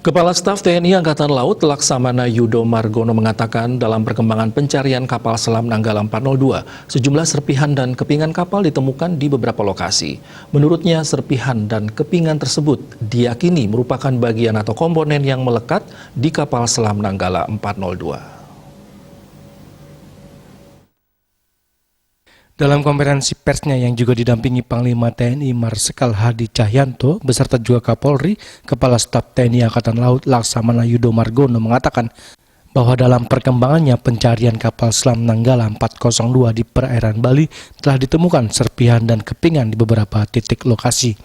Kepala Staf TNI Angkatan Laut Laksamana Yudo Margono mengatakan dalam perkembangan pencarian kapal selam Nanggala 402, sejumlah serpihan dan kepingan kapal ditemukan di beberapa lokasi. Menurutnya, serpihan dan kepingan tersebut diyakini merupakan bagian atau komponen yang melekat di kapal selam Nanggala 402. Dalam konferensi persnya yang juga didampingi Panglima TNI Marsikal Hadi Cahyanto beserta juga Kapolri, Kepala Staf TNI Angkatan Laut Laksamana Yudo Margono mengatakan bahwa dalam perkembangannya pencarian kapal selam Nanggala 402 di perairan Bali telah ditemukan serpihan dan kepingan di beberapa titik lokasi.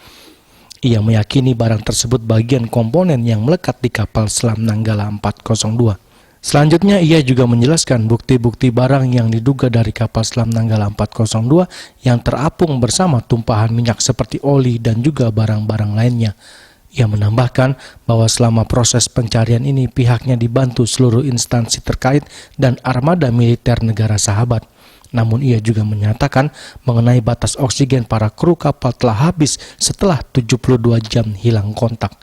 Ia meyakini barang tersebut bagian komponen yang melekat di kapal selam Nanggala 402. Selanjutnya, ia juga menjelaskan bukti-bukti barang yang diduga dari kapal selam Nanggala 402 yang terapung bersama tumpahan minyak seperti oli dan juga barang-barang lainnya. Ia menambahkan bahwa selama proses pencarian ini pihaknya dibantu seluruh instansi terkait dan armada militer negara sahabat. Namun ia juga menyatakan mengenai batas oksigen para kru kapal telah habis setelah 72 jam hilang kontak.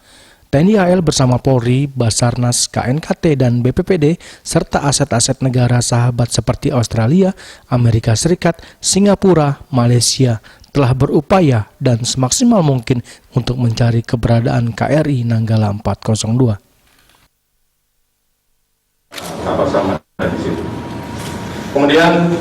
TNI AL bersama Polri, Basarnas, KNKT, dan BPPD, serta aset-aset negara sahabat seperti Australia, Amerika Serikat, Singapura, Malaysia, telah berupaya dan semaksimal mungkin untuk mencari keberadaan KRI Nanggala 402. Kapal selam di situ. Kemudian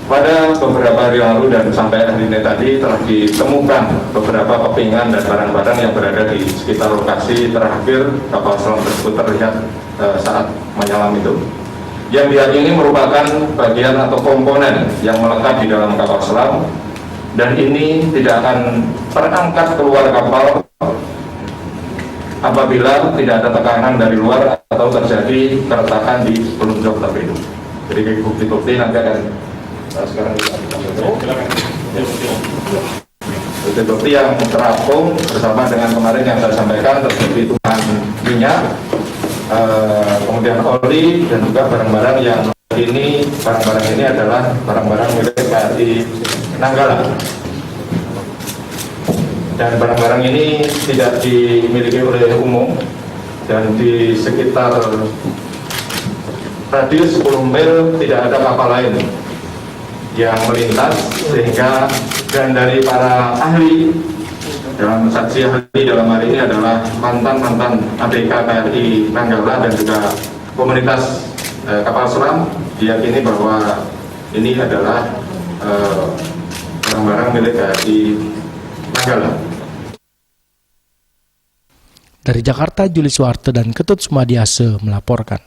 pada beberapa hari lalu dan sampai hari ini tadi telah ditemukan beberapa kepingan dan barang-barang yang berada di sekitar lokasi terakhir kapal selam tersebut terlihat saat menyelam itu, yang diyakini merupakan bagian atau komponen yang melekat di dalam kapal selam, dan ini tidak akan terangkat keluar kapal apabila tidak ada tekanan dari luar atau terjadi keretakan di sebelum jok torpedo. Jadi bukti-bukti nanti akan sekarang bukti yang terapung bersama dengan kemarin yang saya sampaikan terjadi tumpahan minyak, kemudian oli dan juga barang-barang yang barang-barang ini adalah barang-barang milik KRI Nanggala, dan barang-barang ini tidak dimiliki oleh umum dan di sekitar radius 10 mil tidak ada kapal lain yang melintas, sehingga dan dari para ahli dalam saksi ahli dalam hari ini adalah mantan ABK KRI Nanggala dan juga komunitas kapal selam, diyakini bahwa ini adalah barang-barang milik KRI Nanggala. Dari Jakarta, Juli Suwarte dan Ketut Sumadiase melaporkan.